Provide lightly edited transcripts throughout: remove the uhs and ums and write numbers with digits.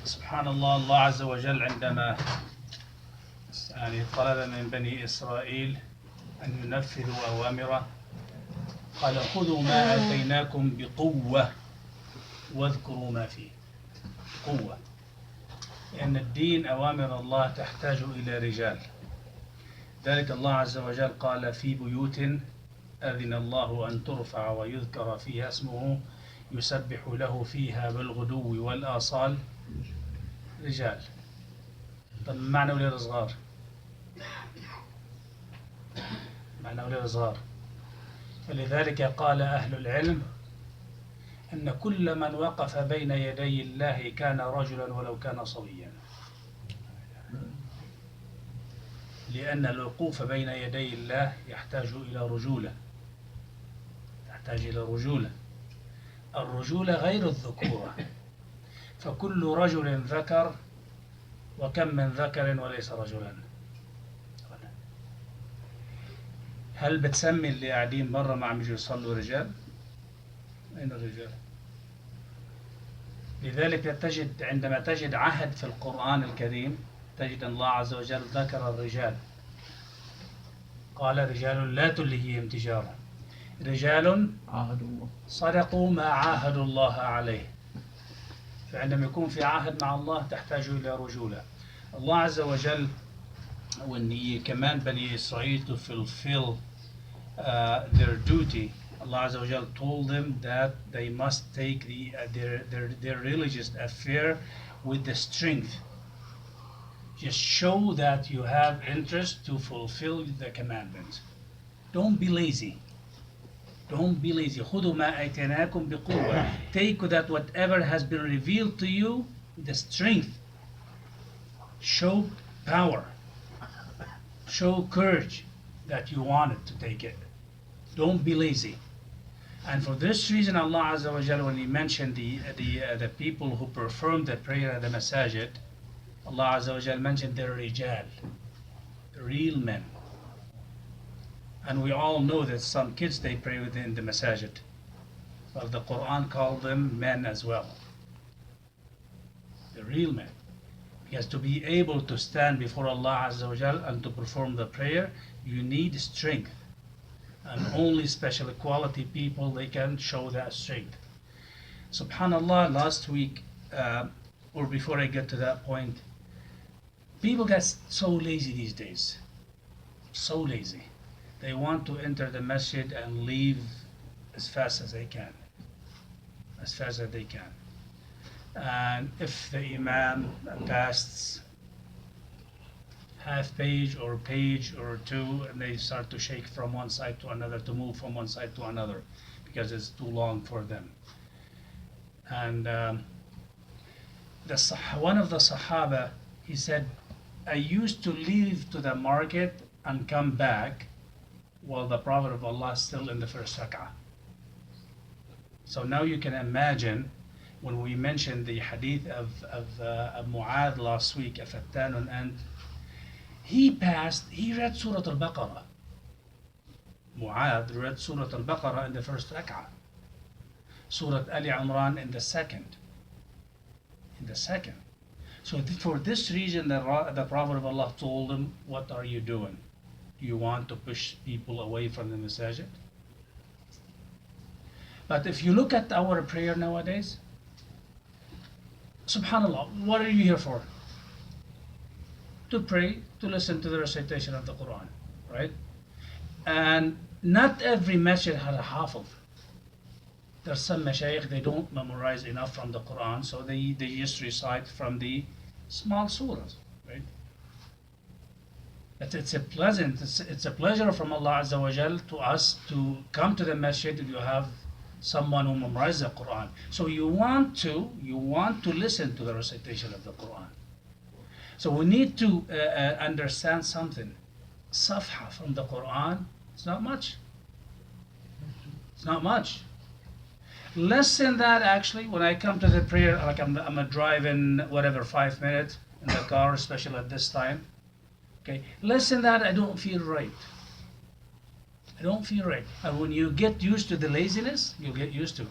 سبحان الله. الله عز وجل عندما طلب من بني إسرائيل أن ينفذوا أوامره قال خذوا ما آتيناكم بقوة واذكروا ما فيه. قوة، لأن الدين أوامر الله تحتاج إلى رجال. ذلك الله عز وجل قال في بيوت أذن الله أن ترفع ويذكر فيها اسمه يسبح له فيها بالغدو والآصال رجال. طب معنى أولاد صغار، معنى أولاد صغار. فلذلك قال أهل العلم أن كل من وقف بين يدي الله كان رجلا ولو كان صبيا، لأن الوقوف بين يدي الله يحتاج إلى رجولة، يحتاج إلى رجولة. الرجولة غير الذكورة، فكل رجل ذكر، وكم من ذكر وليس رجلا. هل بتسمي اللي قاعدين برا ما عم يجوا يصلوا رجال؟ أين الرجال؟ لذلك تجد عندما تجد عهد في القرآن الكريم تجد الله عز وجل ذكر الرجال، قال رجال لا تلهيهم تجارة، رجال صدقوا ما عاهدوا الله عليه. فعندما يكون في عهد مع الله تحتاج إلى رجولة. الله عز وجل والنية كمان بني إسرائيل to fulfill their duty. Allah Azza wa Jal told them that they must take their religious affair with the strength. Just show that you have interest to fulfill the commandments. Don't be lazy. Don't be lazy. خذوا ما آتيناكم بقوة. Take that whatever has been revealed to you with the strength. Show power. Show courage that you wanted to take it. Don't be lazy. And for this reason, Allah Azza wa Jalla, when He mentioned the people who performed the prayer at the masajid, Allah Azza wa Jalla mentioned the rijal, the real men. And we all know that some kids they pray within the masajid. Well, the Quran called them men as well. The real men. Because to be able to stand before Allah Azza wa Jalla and to perform the prayer, you need strength. And only special quality people, they can show that strength. Subhanallah, last week, or before I get to that point, people get so lazy these days. So lazy. They want to enter the masjid and leave as fast as they can. As fast as they can. And if the imam passes half page or page or two, and they start to shake from one side to another, to move from one side to another, because it's too long for them. And one of the Sahaba, he said, I used to leave to the market and come back while the Prophet of Allah is still in the first rak'ah. So now you can imagine, when we mentioned the hadith of Mu'adh last week, Afattanun, and he read Surah Al-Baqarah. Mu'adh read Surah Al-Baqarah in the first rak'ah. Surah Ali Imran in the second. In the second. So for this reason, the Prophet of Allah told him, what are you doing? Do you want to push people away from the masajid? But if you look at our prayer nowadays, subhanallah, what are you here for? To pray, to listen to the recitation of the Quran, right? And not every masjid has a hafiz. There's some mashayikh, they don't memorize enough from the Quran, so they just recite from the small surahs, right? But it's a pleasure from Allah Azza wa Jal to us to come to the masjid if you have someone who memorizes the Quran. So you want to listen to the recitation of the Quran. So we need to understand something. Safha from the Quran, it's not much. It's not much. Less than that, actually, when I come to the prayer, like I'm driving, whatever, 5 minutes in the car, especially at this time. Okay, less than that, I don't feel right. I don't feel right. And when you get used to the laziness, you'll get used to it.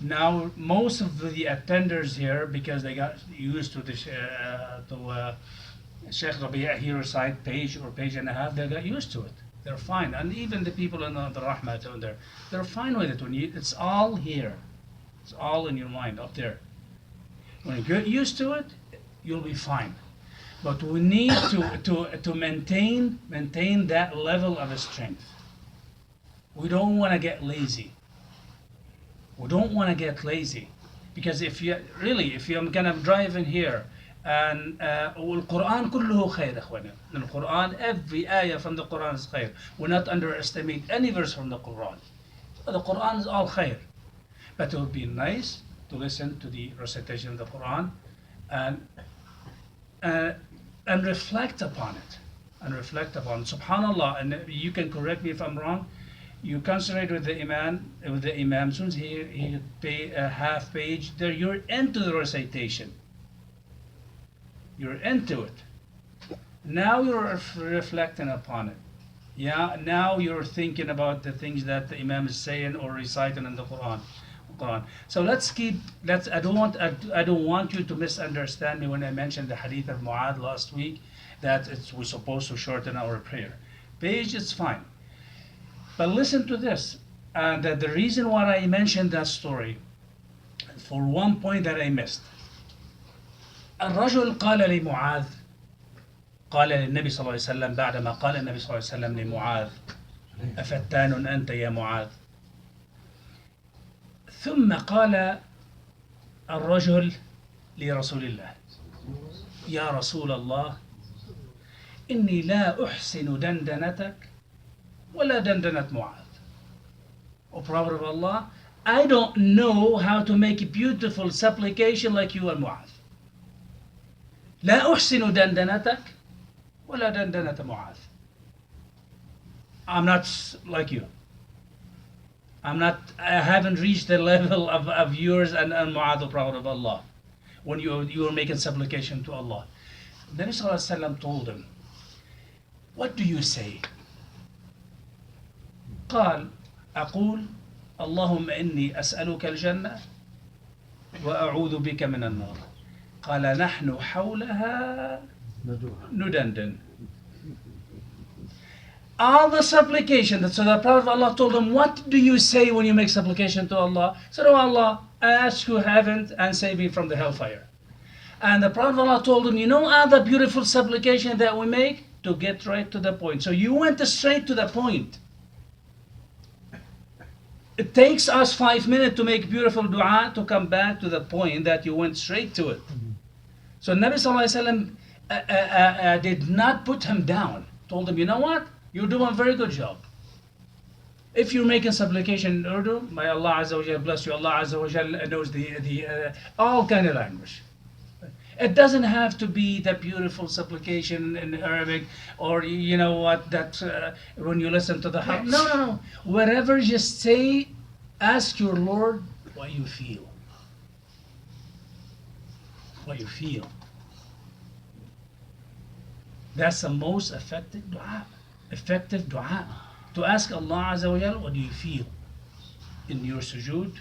Now, most of the attenders here, because they got used to the Sheikh Rabi'a, he recite page or page and a half, they got used to it. They're fine. And even the people in the Rahmat down there, they're fine with it. It's all here. It's all in your mind up there. When you get used to it, you'll be fine. But we need to maintain that level of strength. We don't want to get lazy. We don't want to get lazy. Because if you're gonna drive in here and Quran كله خير إخوانا. The Quran, every ayah from the Quran is خير. We not underestimate any verse from the Quran. The Quran is all خير. But it would be nice to listen to the recitation of the Quran and reflect upon it. Subhanallah, and you can correct me if I'm wrong. You concentrate with the Imam. As soon as he pay a half page, there you're into the recitation. You're into it. Now you're reflecting upon it. Yeah. Now you're thinking about the things that the Imam is saying or reciting in the Quran. So I don't want you to misunderstand me when I mentioned the hadith of Mu'adh last week, that we're supposed to shorten our prayer. Page is fine. But listen to this. And the reason why I mentioned that story, for one point that I missed. الرجل قال لمعاذ، قال للنبي صلى الله عليه وسلم بعدما قال النبي صلى الله عليه وسلم لمعاذ أفتان أنت يا معاذ. ثم قال الرجل لرسول الله يا رسول الله إني لا أحسن دندنتك ولا دندنة معاذ. O Prophet of Allah, I don't know how to make a beautiful supplication like you and Mu'adh. لا أحسن دندنتك ولا دندنة معاذ. I'm not like you. I haven't reached the level of yours and Mu'adh, the Prophet of Allah, when you were making supplication to Allah. The Nabi Sallallahu Alaihi Wasallam told him, what do you say? قال أقول اللهم إني أسألك الجنة وأعوذ بك من النار. قال نحن حولها ندندن. All the supplication, so the Prophet of Allah told him, what do you say when you make supplication to Allah? He said, oh Allah, I ask you heaven and save me from the hellfire. And the Prophet of Allah told him, you know all the beautiful supplication that we make? To get right to the point. So you went straight to the point. It takes us 5 minutes to make beautiful dua to come back to the point that you went straight to it. So Nabi Sallallahu Alaihi Wasallam did not put him down. Told him, you know what? You're doing a very good job. If you're making supplication in Urdu, may Allah Azza wa Jal bless you. Allah Azza wa Jal knows the all kind of language. It doesn't have to be the beautiful supplication in Arabic, or you know what, that when you listen to the no. Whatever, just say, ask your Lord what you feel. What you feel. That's the most effective dua. To ask Allah Azza wa Jal, what do you feel in your sujood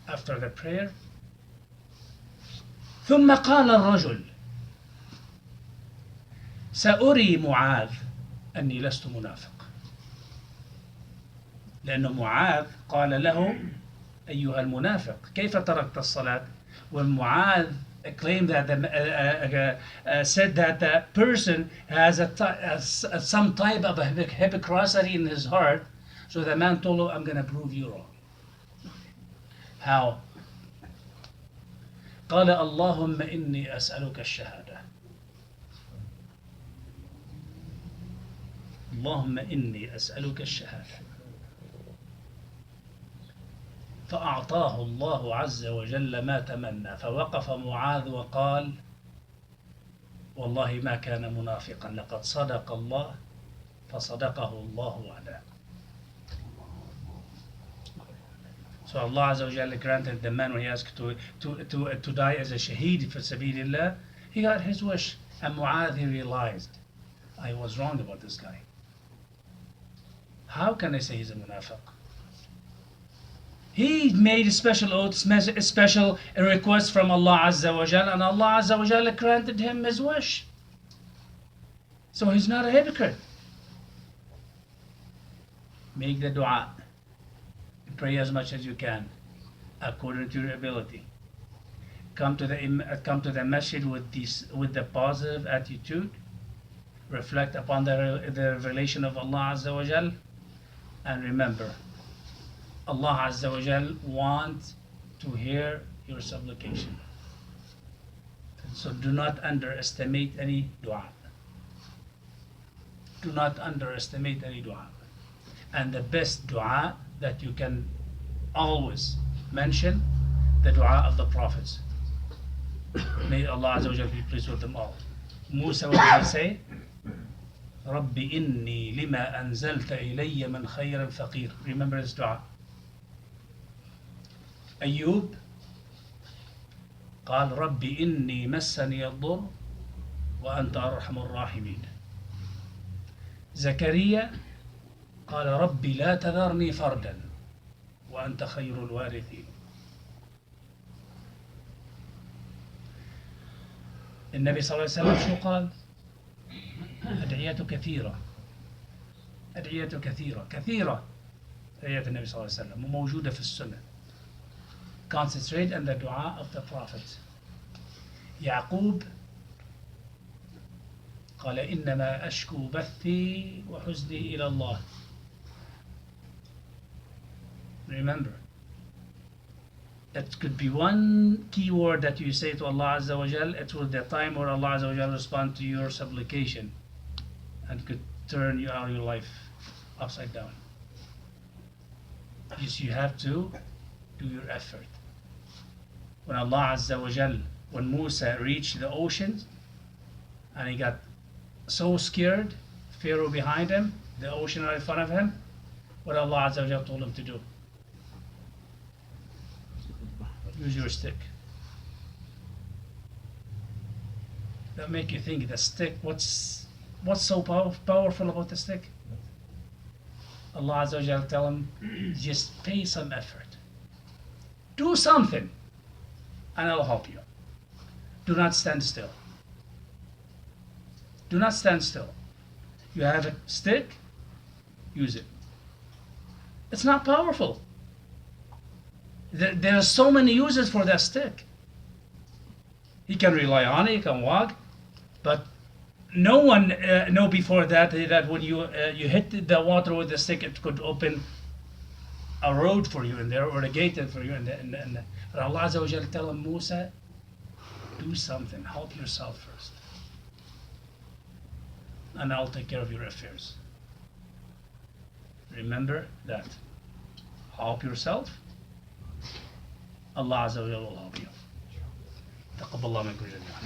after the prayer? ثم قال الرجل سأري معاذ أني لست منافق. لأن معاذ قال له أيها المنافق كيف تركت الصلاة. When Mu'adh claimed that said that the person has some type of hypocrisy in his heart, so the man told him, I'm going to prove you wrong. How? قال اللهم إني أسألك الشهادة. اللهم إني أسألك الشهادة. فأعطاه الله عز وجل ما تمنى. فوقف معاذ وقال والله ما كان منافقا لقد صدق الله فصدقه الله وعده. So Allah Azza wa Jalla granted the man when he asked to die as a shaheed for sabilillah, he got his wish. And Mu'adh, he realized, I was wrong about this guy. How can I say he's a munafiq? He made a special oath, a special request from Allah Azza wa Jal, and Allah Azza wa Jal granted him his wish. So he's not a hypocrite. Make the dua. Pray as much as you can, according to your ability. Come to the masjid with the positive attitude. Reflect upon the revelation of Allah Azza wa Jal, and remember, Allah Azza wa Jal wants to hear your supplication. So do not underestimate any dua. Do not underestimate any dua. And the best dua that you can always mention, the dua of the prophets. May Allah Azza wa Jal be pleased with them all. Musa, what did he say? Rabbi inni lima anzalta ilayya min khayrin faqir. Remember this dua. Ayub قال ربي إني مسني الضر وأنت أرحم الراحمين. زكريا قال ربي لا تذرني فردا وأنت خير الوارثين. النبي صلى الله عليه وسلم شو قال؟ أدعية كثيرة، أدعية كثيرة كثيرة، أدعية النبي صلى الله عليه وسلم وموجودة في السنة. Concentrate on the dua of the Prophet. يعقوب قال إنما أشكو بثي وحزني إلى الله. Remember, it could be one key word that you say to Allah Azza wa Jal. It was the time where Allah Azza wa Jal respond to your supplication and could turn your life upside down. Yes, you have to do your effort. When Allah Azza wa Jal, when Musa reached the ocean and he got so scared, Pharaoh behind him, the ocean right in front of him, what Allah Azza wa Jal told him to do? Use your stick. That make you think the stick, what's so powerful about the stick? Allah Azza wa Jal tell him, just pay some effort. Do something, and I'll help you. Do not stand still. Do not stand still. You have a stick, use it. It's not powerful. There are so many uses for that stick. He can rely on it, he can walk, but no one know before that when you hit the water with the stick, it could open a road for you in there, or a gate for you in there. But Allah Azza wa Jalla tell him, Musa, do something, help yourself first, and I'll take care of your affairs. Remember that. Help yourself, Allah Azza wa Jalla will help you. تقبل الله منكم جميعا.